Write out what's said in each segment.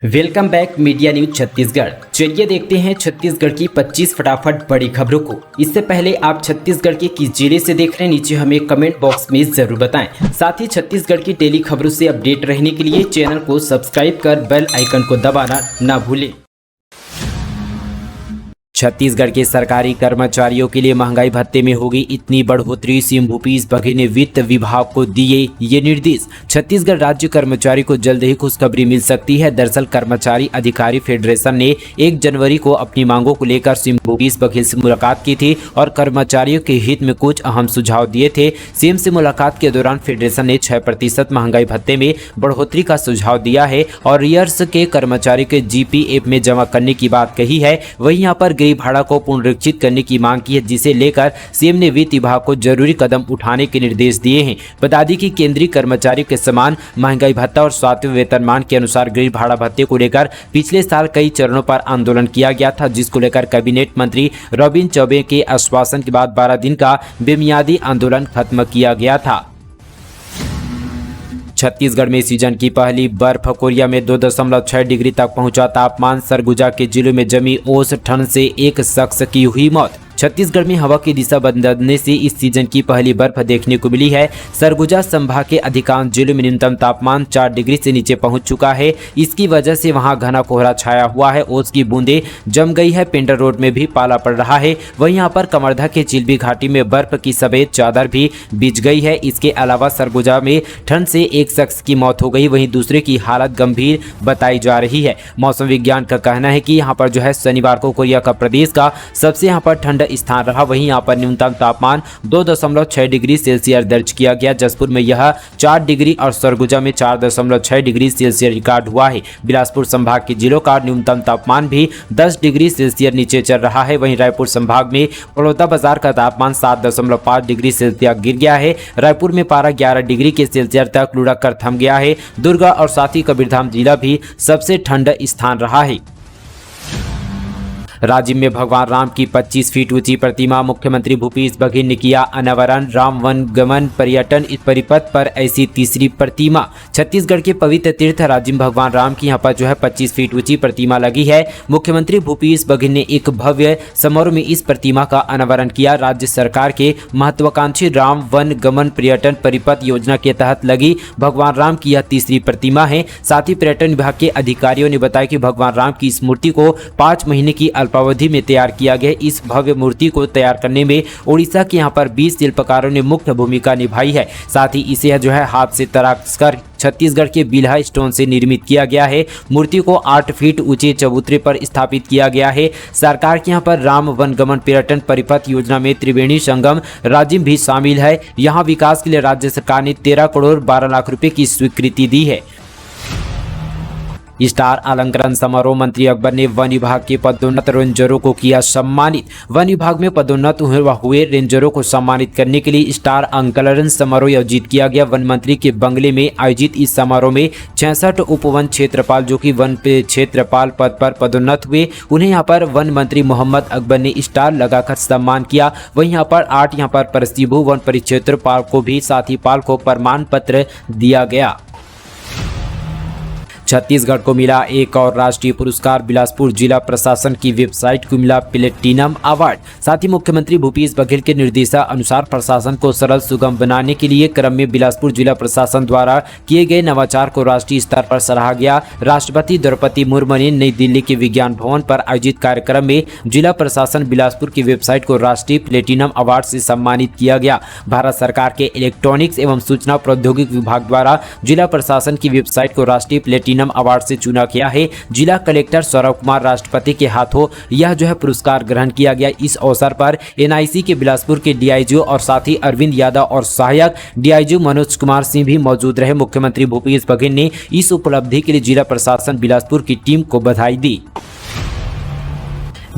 Welcome back media news Chhattisgarh. चलिए देखते हैं छत्तीसगढ़ की 25 फटाफट बड़ी खबरों को। इससे पहले आप छत्तीसगढ़ के किस जिले से देख रहे हैं, नीचे हमें कमेंट बॉक्स में जरूर बताएं। साथ ही छत्तीसगढ़ की डेली खबरों से अपडेट रहने के लिए चैनल को सब्सक्राइब कर बेल आइकन को दबाना ना भूलें। छत्तीसगढ़ के सरकारी कर्मचारियों के लिए महंगाई भत्ते में होगी इतनी बढ़ोतरी, सीएम भूपेश बघेल ने वित्त विभाग को दिए ये निर्देश। छत्तीसगढ़ राज्य कर्मचारी को जल्द ही खुशखबरी मिल सकती है। दरअसल कर्मचारी अधिकारी फेडरेशन ने 1 जनवरी को अपनी मांगों को लेकर सीएम भूपेश बघेल से मुलाकात की थी और कर्मचारियों के हित में कुछ अहम सुझाव दिए थे। सीएम से मुलाकात के दौरान फेडरेशन ने 6% महंगाई भत्ते में बढ़ोतरी का सुझाव दिया है और रियर्स के कर्मचारी के जीपीएफ में जमा करने की बात कही है। वहीं यहाँ पर भाड़ा को पुनरीक्षित करने की मांग की है, जिसे लेकर सीएम ने वित्त विभाग को जरूरी कदम उठाने के निर्देश दिए हैं। बता दें कि केंद्रीय कर्मचारियों के समान महंगाई भत्ता और 7वें वेतनमान के अनुसार गृह भाड़ा भत्ते को लेकर पिछले साल कई चरणों पर आंदोलन किया गया था, जिसको लेकर कैबिनेट मंत्री रविंद्र चौबे के आश्वासन के बाद 12 दिन का बेमियादी आंदोलन खत्म किया गया था। छत्तीसगढ़ में सीजन की पहली बर्फ, कोरिया में 2.6 डिग्री तक पहुंचा तापमान। सरगुजा के जिलों में जमी ओस ठंड से एक शख्स की हुई मौत। छत्तीसगढ़ में हवा की दिशा बदलने से इस सीजन की पहली बर्फ देखने को मिली है। सरगुजा संभाग के अधिकांश जिलों में न्यूनतम तापमान 4 डिग्री से नीचे पहुंच चुका है। इसकी वजह से वहां घना कोहरा छाया हुआ है। ओस की बूंदें जम गई है। पेंडर रोड में भी पाला पड़ रहा है। वहीं यहाँ पर कमरधा के चिल्बी घाटी में बर्फ की सफेद चादर भी बिछ गई है। इसके अलावा सरगुजा में ठंड से एक शख्स की मौत हो गई, वहीं दूसरे की हालत गंभीर बताई जा रही है। मौसम विज्ञान का कहना है कि यहाँ पर जो है शनिवार को कोरिया का प्रदेश का सबसे यहाँ पर ठंड स्थान रहा। वहीं यहाँ पर न्यूनतम तापमान 2.6 डिग्री सेल्सियस दर्ज किया गया। जसपुर में यह 4 डिग्री और सरगुजा में 4.6 डिग्री सेल्सियस रिकॉर्ड हुआ है। बिलासपुर संभाग के जिलों का न्यूनतम तापमान भी 10 डिग्री सेल्सियस नीचे चल रहा है। वहीं रायपुर संभाग में बलौदाबाजार का तापमान 7.5 डिग्री सेल्सियस गिर गया है। रायपुर में पारा 11 डिग्री के सेल्सियस तक लुढ़क कर थम गया है। दुर्गा और साथ ही कबीरधाम जिला भी सबसे ठंडा स्थान रहा है। राजिम में भगवान राम की 25 फीट ऊंची प्रतिमा, मुख्यमंत्री भूपेश बघेल ने किया अनावरण। राम वन गमन पर्यटन परिपथ पर ऐसी तीसरी प्रतिमा। छत्तीसगढ़ के पवित्र तीर्थ राजिम भगवान राम की यहाँ पर जो है 25 फीट ऊंची प्रतिमा लगी है। मुख्यमंत्री भूपेश बघेल ने एक भव्य समारोह में इस प्रतिमा का अनावरण किया। राज्य सरकार के महत्वाकांक्षी राम वन गमन पर्यटन परिपथ योजना के तहत लगी भगवान राम की यह तीसरी प्रतिमा है। साथ ही पर्यटन विभाग के अधिकारियों ने बताया कि भगवान राम की इस मूर्ति को 5 महीने की अल्पावधि में तैयार किया गया। इस भव्य मूर्ति को तैयार करने में ओडिशा के यहाँ पर 20 शिल्पकारों ने मुख्य भूमिका निभाई है। साथ ही इसे जो है हाथ से तराशकर छत्तीसगढ़ के बिल्हा स्टोन से निर्मित किया गया है। मूर्ति को 8 फीट ऊंचे चबूतरे पर स्थापित किया गया है। सरकार के यहाँ पर राम वनगमन पर्यटन परिपथ योजना में त्रिवेणी संगम राजिम भी शामिल है। यहाँ विकास के लिए राज्य सरकार ने 13 करोड़ 12 लाख रुपए की स्वीकृति दी है। स्टार अलंकरण समारोह, मंत्री अकबर ने वन विभाग के पदोन्नत रेंजरों को किया सम्मानित। वन विभाग में पदोन्नत हुए रेंजरों को सम्मानित करने के लिए स्टार अलंकरण समारोह आयोजित किया गया। वन मंत्री के बंगले में आयोजित इस समारोह में 66 उपवन क्षेत्रपाल जो कि वन क्षेत्रपाल पद पर पदोन्नत हुए, उन्हें यहाँ पर वन मंत्री मोहम्मद अकबर ने स्टार लगाकर सम्मान किया। वहीं यहाँ पर 8 यहाँ पर परिस्थिभू वन परिक्षेत्रपाल को भी साथ ही पाल को प्रमाण पत्र दिया गया। छत्तीसगढ़ को मिला एक और राष्ट्रीय पुरस्कार, बिलासपुर जिला प्रशासन की वेबसाइट को मिला प्लेटिनम अवार्ड। साथ ही मुख्यमंत्री भूपेश बघेल के निर्देशानुसार प्रशासन को सरल सुगम बनाने के लिए क्रम में बिलासपुर जिला प्रशासन द्वारा किए गए नवाचार को राष्ट्रीय स्तर पर सराहा गया। राष्ट्रपति द्रौपदी मुर्मू ने नई दिल्ली के विज्ञान भवन पर आयोजित कार्यक्रम में जिला प्रशासन बिलासपुर की वेबसाइट को राष्ट्रीय प्लेटिनम अवार्ड से सम्मानित किया गया। भारत सरकार के इलेक्ट्रॉनिक्स एवं सूचना प्रौद्योगिकी विभाग द्वारा जिला प्रशासन की वेबसाइट को राष्ट्रीय प्लेटिनम अवार्ड से चुना गया है। जिला कलेक्टर सौरभ कुमार राष्ट्रपति के हाथों यह जो है पुरस्कार ग्रहण किया गया। इस अवसर पर एनआईसी के बिलासपुर के डीआईजी और साथ ही अरविंद यादव और सहायक डीआईजी मनोज कुमार सिंह भी मौजूद रहे। मुख्यमंत्री भूपेश बघेल ने इस उपलब्धि के लिए जिला प्रशासन बिलासपुर की टीम को बधाई दी।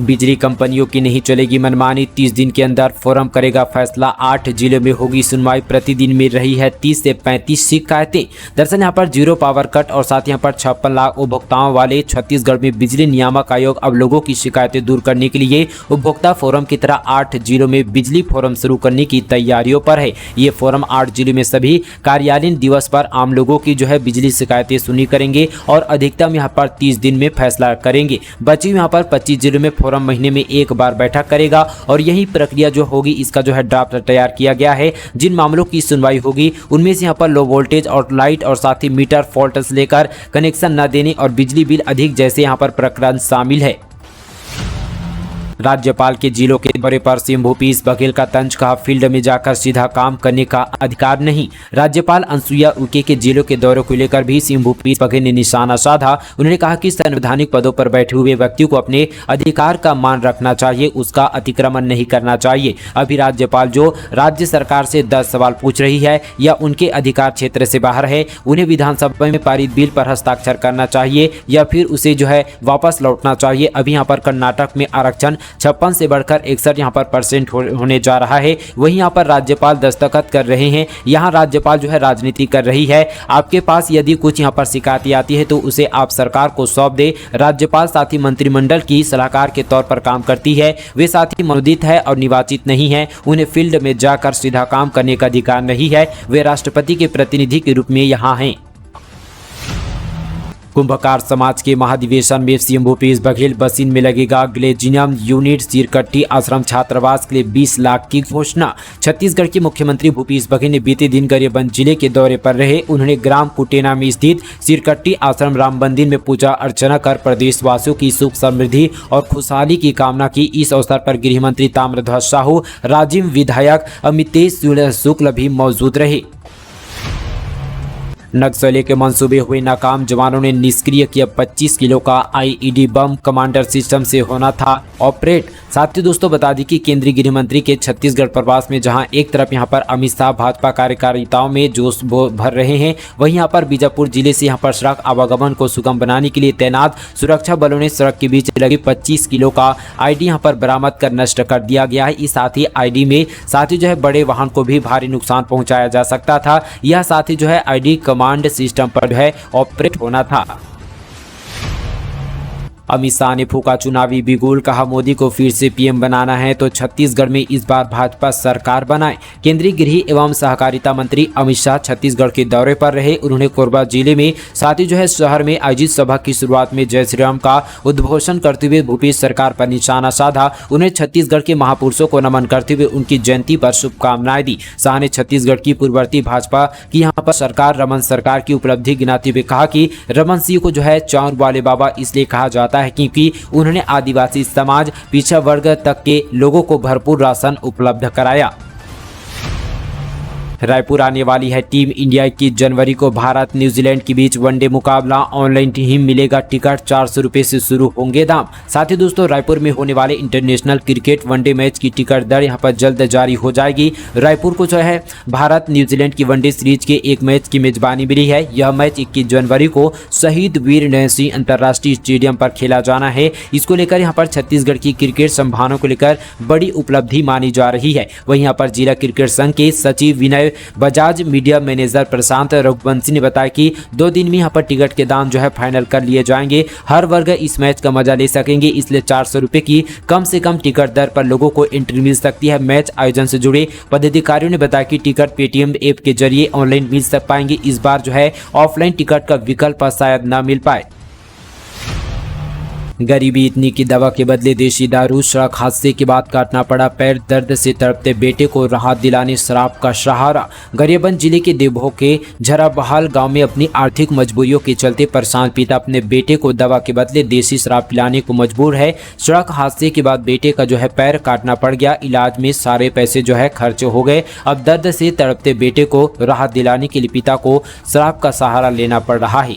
बिजली कंपनियों की नहीं चलेगी मनमानी, 30 दिन के अंदर फोरम करेगा फैसला। 8 जिलों में होगी सुनवाई, प्रतिदिन मिल रही है 30 से 35 शिकायतें। दरअसल यहाँ पर जीरो पावर कट और साथ यहाँ पर 56 लाख उपभोक्ताओं वाले छत्तीसगढ़ में बिजली नियामक आयोग अब लोगों की शिकायतें दूर करने के लिए उपभोक्ता फोरम की तरह 8 जिलों में बिजली फोरम शुरू करने की तैयारियों पर है। ये फोरम 8 जिलों में सभी कार्यालयीन दिवस पर आम लोगों की जो है बिजली शिकायतें सुनी करेंगे और अधिकतम यहाँ पर 30 दिन में फैसला करेंगे। बची यहाँ पर 25 जिलों में फोरम महीने में एक बार बैठक करेगा और यही प्रक्रिया जो होगी इसका जो है ड्राफ्ट तैयार किया गया है। जिन मामलों की सुनवाई होगी उनमें से यहाँ पर लो वोल्टेज और लाइट और साथ ही मीटर फॉल्ट से लेकर कनेक्शन न देने और बिजली बिल अधिक जैसे यहाँ पर प्रकरण शामिल है। राज्यपाल के जिलों के दौरे पर सीएम भूपेश बघेल का तंज, कहा फील्ड में जाकर सीधा काम करने का अधिकार नहीं। राज्यपाल अनुसुईया उइके के जिलों के दौरे को लेकर भी सीएम भूपेश बघेल ने निशाना साधा। उन्होंने कहा कि संवैधानिक पदों पर बैठे हुए व्यक्ति को अपने अधिकार का मान रखना चाहिए, उसका अतिक्रमण नहीं करना चाहिए। अभी राज्यपाल जो राज्य सरकार से 10 सवाल पूछ रही है या उनके अधिकार क्षेत्र से बाहर है, उन्हें विधानसभा में पारित बिल पर हस्ताक्षर करना चाहिए या फिर उसे जो है वापस लौटना चाहिए। अभी यहाँ पर कर्नाटक में आरक्षण 56 से बढ़कर 61 यहाँ पर % होने जा रहा है। वहीं यहाँ पर राज्यपाल दस्तखत कर रहे हैं। यहाँ राज्यपाल जो है राजनीति कर रही है। आपके पास यदि कुछ यहाँ पर शिकायतें आती है तो उसे आप सरकार को सौंप दे। राज्यपाल साथ ही मंत्रिमंडल की सलाहकार के तौर पर काम करती है। वे साथ ही मनोनीत है और निर्वाचित नहीं है। उन्हें फील्ड में जाकर सीधा काम करने का अधिकार नहीं है। वे राष्ट्रपति के प्रतिनिधि के रूप में यहाँ हैं। कुंभकार समाज के महाधिवेशन में सीएम भूपेश बघेल, बसीन में लगेगा ग्लेजियम यूनिट, सिरकट्टी आश्रम छात्रावास के लिए 20 लाख की घोषणा। छत्तीसगढ़ के मुख्यमंत्री भूपेश बघेल ने बीते दिन गरियाबंद जिले के दौरे पर रहे। उन्होंने ग्राम कुटेना में स्थित सिरकट्टी आश्रम राम मंदिर में पूजा अर्चना कर प्रदेशवासियों की सुख समृद्धि और खुशहाली की कामना की। इस अवसर पर गृह मंत्री ताम्रध्वज साहू, राजिम विधायक अमितेश शुक्ल भी मौजूद रहे। नक्सली के मंसूबे हुए नाकाम, जवानों ने निष्क्रिय किया 25 किलो का आईईडी बम, कमांडर सिस्टम से होना था ऑपरेट। साथ ही दोस्तों बता दी कि केंद्रीय गृह मंत्री के छत्तीसगढ़ प्रवास में जहां एक तरफ यहां पर अमित शाह भाजपा कार्यकर्ताओं में जोश भर रहे हैं, वहीं यहां पर बीजापुर जिले से यहां पर सड़क आवागमन को सुगम बनाने के लिए तैनात सुरक्षा बलों ने सड़क के बीच लगे 25 किलो का आईडी यहां पर बरामद कर नष्ट कर दिया गया है। इस साथ ही आईडी में साथ ही जो है बड़े वाहन को भी भारी नुकसान पहुंचाया जा सकता था। यह साथ ही जो है आईडी कमांड सिस्टम पर जो है ऑपरेट होना था। अमित शाह ने फूका चुनावी बिगुल, कहा मोदी को फिर से पीएम बनाना है तो छत्तीसगढ़ में इस बार भाजपा सरकार बनाए। केंद्रीय गृह एवं सहकारिता मंत्री अमित शाह छत्तीसगढ़ के दौरे पर रहे। उन्होंने कोरबा जिले में साथ ही जो है शहर में आयोजित सभा की शुरुआत में जय श्री राम का उद्घोषण करते हुए भूपेश सरकार पर निशाना साधा। उन्हें छत्तीसगढ़ के महापुरुषों को नमन करते हुए उनकी जयंती पर शुभकामनाएं दी। शाह ने छत्तीसगढ़ की पूर्ववर्ती भाजपा की यहाँ पर सरकार रमन सरकार की उपलब्धि गिनाते हुए कहा कि रमन सिंह को जो है चाँद वाले बाबा इसलिए कहा जाता है क्योंकि उन्होंने आदिवासी समाज, पिछड़ा वर्ग तक के लोगों को भरपूर राशन उपलब्ध कराया। रायपुर आने वाली है टीम इंडिया की जनवरी को भारत न्यूजीलैंड के बीच वनडे मुकाबला। ऑनलाइन ही मिलेगा टिकट, 400 रुपये से शुरू होंगे दाम। साथ ही दोस्तों रायपुर में होने वाले इंटरनेशनल क्रिकेट वनडे मैच की टिकट दर यहां पर जल्द जारी हो जाएगी। रायपुर को जो है भारत न्यूजीलैंड की वनडे सीरीज के एक मैच की मेजबानी मिली है। यह मैच 21 जनवरी को शहीद वीर नयन सिंह अंतर्राष्ट्रीय स्टेडियम पर खेला जाना है। इसको लेकर यहाँ पर छत्तीसगढ़ की क्रिकेट संभावनाओं को लेकर बड़ी उपलब्धि मानी जा रही है। वहीं यहाँ पर जिला क्रिकेट संघ के सचिव विनय बजाज, मीडिया मैनेजर प्रशांत रघुवंशी ने बताया कि 2 दिन में यहाँ पर टिकट के दाम जो है फाइनल कर लिए जाएंगे। हर वर्ग इस मैच का मजा ले सकेंगे, इसलिए 400 रुपये की कम से कम टिकट दर पर लोगों को एंट्री मिल सकती है। मैच आयोजन से जुड़े पदाधिकारियों ने बताया कि टिकट पेटीएम ऐप के जरिए ऑनलाइन मिल सक पाएंगे। इस बार जो है ऑफलाइन टिकट का विकल्प शायद न मिल पाए। गरीबी इतनी की दवा के बदले देशी दारू, सड़क हादसे के बाद काटना पड़ा पैर, दर्द से तड़पते बेटे को राहत दिलाने शराब का सहारा। गरियाबंद जिले के देवभोग के झराबहाल गांव में अपनी आर्थिक मजबूरियों के चलते परेशान पिता अपने बेटे को दवा के बदले देशी शराब पिलाने को मजबूर है। सड़क हादसे के बाद बेटे का जो है पैर काटना पड़ गया। इलाज में सारे पैसे जो है खर्च हो गए। अब दर्द से तड़पते बेटे को राहत दिलाने के लिए पिता को शराब का सहारा लेना पड़ रहा है।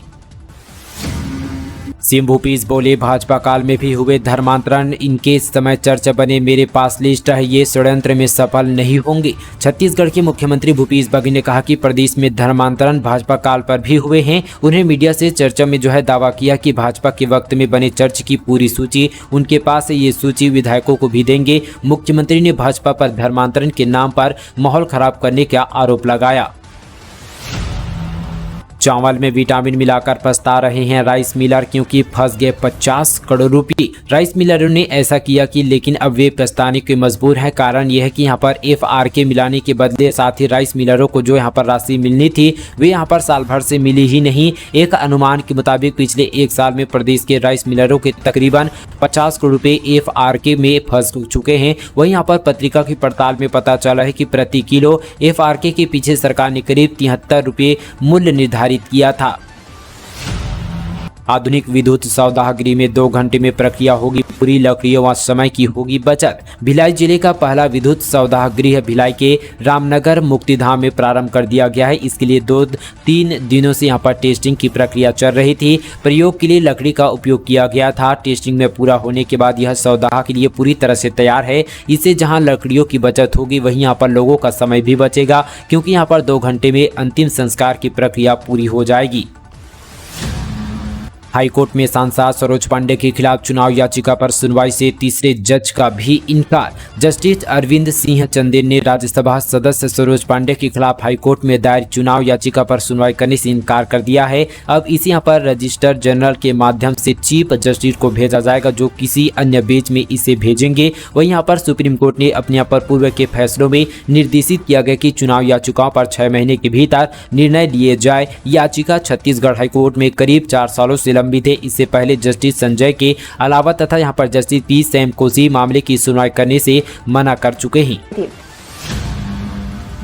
सीएम भूपेश बोले, भाजपा काल में भी हुए धर्मांतरण, इनके समय चर्चा बने, मेरे पास लिस्ट है, ये षड्यंत्र में सफल नहीं होंगे। छत्तीसगढ़ के मुख्यमंत्री भूपेश बघेल ने कहा कि प्रदेश में धर्मांतरण भाजपा काल पर भी हुए हैं। उन्हें मीडिया से चर्चा में दावा किया कि भाजपा के वक्त में बने चर्च की पूरी सूची उनके पास है, ये सूची विधायकों को भी देंगे। मुख्यमंत्री ने भाजपा पर धर्मांतरण के नाम पर माहौल खराब करने का आरोप लगाया। चावल में विटामिन मिलाकर पछता रहे हैं राइस मिलर, क्योंकि फंस गए 50 करोड़ रुपए। राइस मिलरों ने ऐसा किया कि लेकिन अब वे पछताने के मजबूर हैं। कारण यह है कि यहाँ पर FRK मिलाने के बदले साथ ही राइस मिलरों को जो यहाँ पर राशि मिलनी थी वे यहाँ पर साल भर से मिली ही नहीं। एक अनुमान के मुताबिक पिछले एक साल में प्रदेश के राइस मिलरों के तकरीबन 50 करोड़ रुपए FRK में फंस चुके हैं। वहीं यहाँ पर पत्रिका की पड़ताल में पता चला है कि प्रति किलो FRK के पीछे सरकार ने करीब 73 रुपये मूल्य निर्धारित किया था। आधुनिक विद्युत सौदागरी में 2 घंटे में प्रक्रिया होगी पूरी, लकड़ियों व समय की होगी बचत। भिलाई जिले का पहला विद्युत सौदागृह भिलाई के रामनगर मुक्तिधाम में प्रारंभ कर दिया गया है। इसके लिए 2-3 दिनों से यहां पर टेस्टिंग की प्रक्रिया चल रही थी। प्रयोग के लिए लकड़ी का उपयोग किया गया था। टेस्टिंग में पूरा होने के बाद यह सौदाह के लिए पूरी तरह से तैयार है। इससे जहां लकड़ियों की बचत होगी वहीं यहाँ पर लोगों का समय भी बचेगा, क्योंकि यहाँ पर 2 घंटे में अंतिम संस्कार की प्रक्रिया पूरी हो जाएगी। हाईकोर्ट में सांसद सरोज पांडे के खिलाफ चुनाव याचिका पर सुनवाई से तीसरे जज का भी इनकार। जस्टिस अरविंद सिंह चंदेल ने राज्यसभा सदस्य सरोज पांडे के खिलाफ हाईकोर्ट में दायर चुनाव याचिका पर सुनवाई करने से इनकार कर दिया है। अब इसे यहाँ पर रजिस्टर जनरल के माध्यम से चीफ जस्टिस को भेजा जाएगा, जो किसी अन्य बेंच में इसे भेजेंगे। वहीं यहाँ पर सुप्रीम कोर्ट ने अपने यहाँ पर पूर्व के फैसलों में निर्देशित किया गया कि चुनाव याचिकाओं पर 6 महीने के भीतर निर्णय लिए जाए। याचिका छत्तीसगढ़ हाईकोर्ट में करीब 4 सालों से लंबित है। इससे पहले जस्टिस संजय के अलावा तथा यहां पर जस्टिस पी सैम कोसी मामले की सुनवाई करने से मना कर चुके हैं।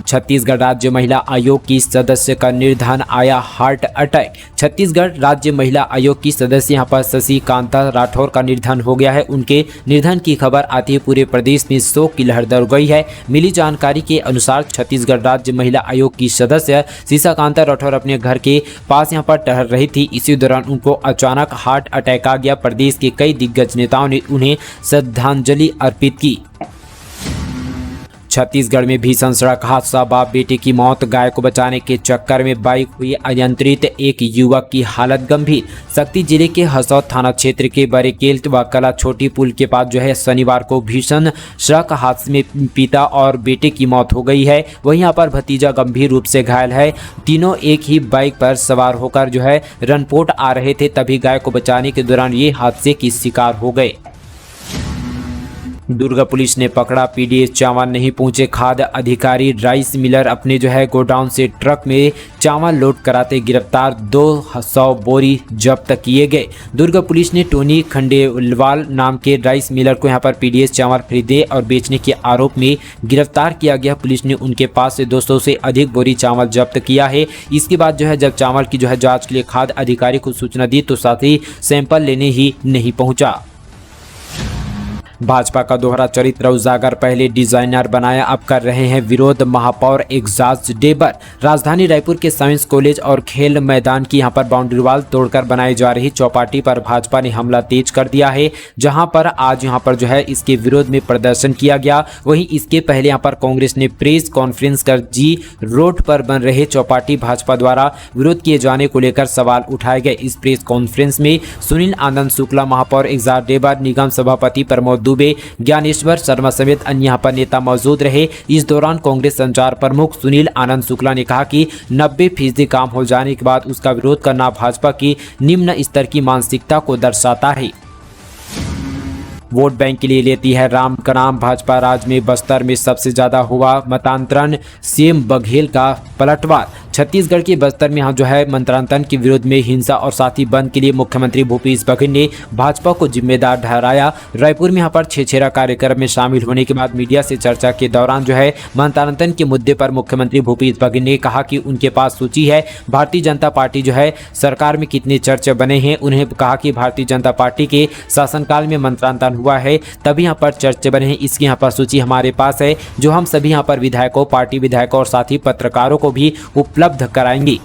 छत्तीसगढ़ राज्य महिला आयोग की सदस्य का निधन, आया हार्ट अटैक। छत्तीसगढ़ राज्य महिला आयोग की सदस्य यहां पर शशि कांता राठौर का निधन हो गया है। उनके निधन की खबर आते ही पूरे प्रदेश में शोक की लहर दौड़ गई है। मिली जानकारी के अनुसार छत्तीसगढ़ राज्य महिला आयोग की सदस्य शशि कांता राठौर अपने घर के पास यहां पर टहल रही थी। इसी दौरान उनको अचानक हार्ट अटैक आ गया। प्रदेश के कई दिग्गज नेताओं ने उन्हें श्रद्धांजलि अर्पित की। छत्तीसगढ़ में भीषण सड़क हादसा, बाप बेटे की मौत। गाय को बचाने के चक्कर में बाइक हुई अनियंत्रित, एक युवक की हालत गंभीर। शक्ति जिले के हसौद थाना क्षेत्र के बरेकेल्ट व कला छोटी पुल के पास शनिवार को भीषण सड़क हादसे में पिता और बेटे की मौत हो गई है। वहीं यहाँ पर भतीजा गंभीर रूप से घायल है। तीनों एक ही बाइक पर सवार होकर रनपोट आ रहे थे, तभी गाय को बचाने के दौरान ये हादसे की शिकार हो गए। दुर्ग पुलिस ने पकड़ा पीडीएस चावल नहीं पहुंचे खाद्य अधिकारी। राइस मिलर अपने गोडाउन से ट्रक में चावल लोड कराते गिरफ्तार, 200 बोरी जब्त किए गए। दुर्ग पुलिस ने टोनी खंडेलवाल नाम के राइस मिलर को यहां पर पीडीएस चावल खरीदे और बेचने के आरोप में गिरफ्तार किया गया। पुलिस ने उनके पास से 200 से अधिक बोरी चावल जब्त किया है। इसके बाद जब चावल की जांच के लिए खाद्य अधिकारी को सूचना दी तो साथ ही सैंपल लेने ही नहीं पहुंचा। भाजपा का दोहरा चरित्र उजागर, पहले डिजाइनर बनाया अब कर रहे हैं विरोध। महापौर एग्जाज डेबर। राजधानी रायपुर के साइंस कॉलेज और खेल मैदान की यहां पर बाउंड्री वाल तोड़कर बनाई जा रही चौपाटी पर भाजपा ने हमला तेज कर दिया है, जहां पर आज यहां पर इसके विरोध में प्रदर्शन किया गया। वहीं इसके पहले यहां पर कांग्रेस ने प्रेस कॉन्फ्रेंस कर जी रोड पर बन रहे चौपाटी भाजपा द्वारा विरोध किए जाने को लेकर सवाल उठाए गए। इस प्रेस कॉन्फ्रेंस में सुनील आनंद शुक्ला, महापौर एग्जाज डेबर, निगम सभापति प्रमोद दुबे, ज्ञानेश्वर शर्मा समेत अन्य यहाँ पर नेता मौजूद रहे। इस दौरान कांग्रेस संचार प्रमुख सुनील आनंद शुक्ला ने कहा कि 90% काम हो जाने के बाद उसका विरोध करना भाजपा की निम्न स्तर की मानसिकता को दर्शाता है। वोट बैंक के लिए लेती है राम का नाम। भाजपा राज में बस्तर में सबसे ज्यादा हुआ मतांतरण, सीएम बघेल का पलटवार। छत्तीसगढ़ के बस्तर में यहाँ मंत्रांतरण के विरोध में हिंसा और साथ ही बंद के लिए मुख्यमंत्री भूपेश बघेल ने भाजपा को जिम्मेदार ठहराया। रायपुर में यहाँ पर छेछेरा कार्यक्रम में शामिल होने के बाद मीडिया से चर्चा के दौरान मंत्रांतरण के मुद्दे पर मुख्यमंत्री भूपेश बघेल ने कहा कि उनके पास सूची है। भारतीय जनता पार्टी सरकार में कितने चर्चे बने हैं। उन्हें कहा कि भारतीय जनता पार्टी के शासनकाल में मंत्रांतरण हुआ है, तभी यहाँ पर चर्चे बने हैं। इसकी यहाँ पर सूची हमारे पास है, जो हम सभी यहाँ पर विधायकों, पार्टी विधायकों और साथ ही पत्रकारों को भी उपलब्ध कराएंगे।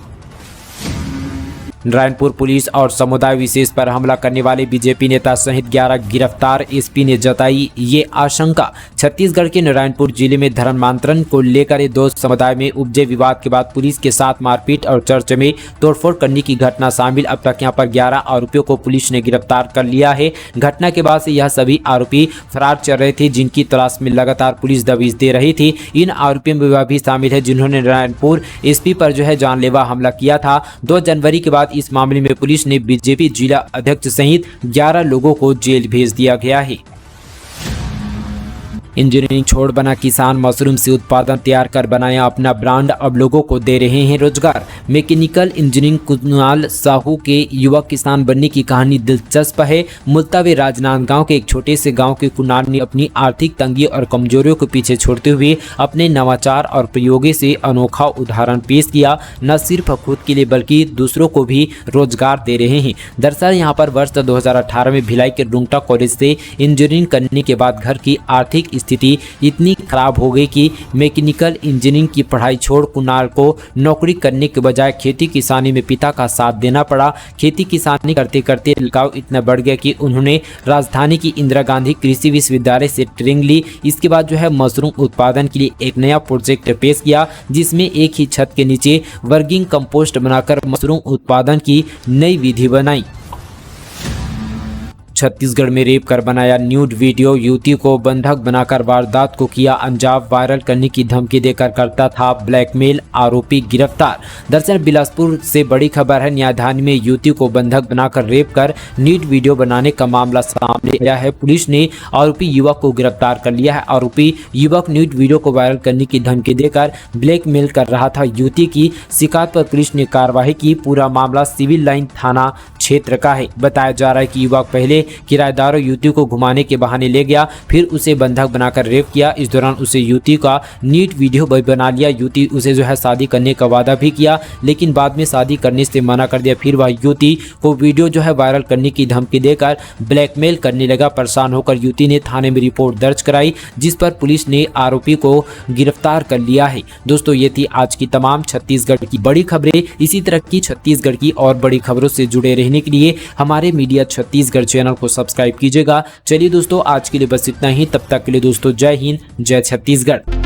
नारायणपुर पुलिस और समुदाय विशेष पर हमला करने वाले बीजेपी नेता सहित 11 गिरफ्तार। एसपी ने जताई ये आशंका। छत्तीसगढ़ के नारायणपुर जिले में धर्मांतरण को लेकर दो समुदाय में उपजे विवाद के बाद पुलिस के साथ मारपीट और चर्च में तोड़फोड़ करने की घटना शामिल। अब तक यहां पर 11 आरोपियों को पुलिस ने गिरफ्तार कर लिया है। घटना के बाद से यह सभी आरोपी फरार चल रहे थे, जिनकी तलाश में लगातार पुलिस दबिश दे रही थी। इन आरोपियों में वह भी शामिल है जिन्होंने नारायणपुर एसपी पर जानलेवा हमला किया था। 2 जनवरी के बाद इस मामले में पुलिस ने बीजेपी जिला अध्यक्ष सहित 11 लोगों को जेल भेज दिया गया है। इंजीनियरिंग छोड़ बना किसान मशरूम से उत्पादन तैयार कर बनाया अपना ब्रांड, अब लोगों को दे रहे हैं रोजगार। मैकेनिकल इंजीनियरिंग कुणाल साहू के युवा किसान बनने की कहानी दिलचस्प है। मूलतः वे राजनांदगांव के एक छोटे से गांव के कुणाल ने अपनी आर्थिक तंगी और कमजोरियों को पीछे छोड़ते हुए अपने नवाचार और प्रयोगों से अनोखा उदाहरण पेश किया। न सिर्फ खुद के लिए बल्कि दूसरों को भी रोजगार दे रहे हैं। दरअसल यहाँ पर वर्ष 2018 में भिलाई के रुंगटा कॉलेज से इंजीनियरिंग करने के बाद घर की आर्थिक स्थिति इतनी खराब हो गई कि मैकेनिकल इंजीनियरिंग की पढ़ाई छोड़ कुणाल को नौकरी करने के बजाय खेती किसानी में पिता का साथ देना पड़ा। खेती किसानी करते करते लगाव इतना बढ़ गया कि उन्होंने राजधानी की इंदिरा गांधी कृषि विश्वविद्यालय से ट्रेनिंग ली। इसके बाद मशरूम उत्पादन के लिए एक नया प्रोजेक्ट पेश किया, जिसमें एक ही छत के नीचे वर्किंग कंपोस्ट बनाकर मशरूम उत्पादन की नई विधि बनाई। छत्तीसगढ़ में रेप कर बनाया न्यूड वीडियो, युवती को बंधक बनाकर वारदात को किया अंजाम, वायरल करने की धमकी देकर करता था ब्लैकमेल, आरोपी गिरफ्तार। दरअसल बिलासपुर से बड़ी खबर है। न्यायधानी में युवती को बंधक बनाकर रेप कर न्यूड वीडियो बनाने का मामला सामने आया है। पुलिस ने आरोपी युवक को गिरफ्तार कर लिया है। आरोपी युवक न्यूड वीडियो को वायरल करने की धमकी देकर ब्लैकमेल कर रहा था। युवती की शिकायत पर पुलिस ने कार्रवाई की। पूरा मामला सिविल लाइन थाना क्षेत्र का है। बताया जा रहा है कि युवक पहले किराएदारों युवती को घुमाने के बहाने ले गया, फिर उसे बंधक बनाकर रेप किया। इस दौरान उसे युवती का न्यूड वीडियो बना लिया। युवती उसे शादी करने का वादा भी किया, लेकिन बाद में शादी करने से मना कर दिया। फिर वह युवती को वीडियो वायरल करने की धमकी देकर ब्लैकमेल करने लगा। परेशान होकर युवती ने थाने में रिपोर्ट दर्ज कराई, जिस पर पुलिस ने आरोपी को गिरफ्तार कर लिया है। दोस्तों, ये थी आज की तमाम छत्तीसगढ़ की बड़ी खबरें। इसी तरह की छत्तीसगढ़ की और बड़ी खबरों से जुड़े रहने के लिए हमारे मीडिया छत्तीसगढ़ चैनल को सब्सक्राइब कीजिएगा। चलिए दोस्तों, आज के लिए बस इतना ही। तब तक के लिए दोस्तों, जय हिंद, जय छत्तीसगढ़।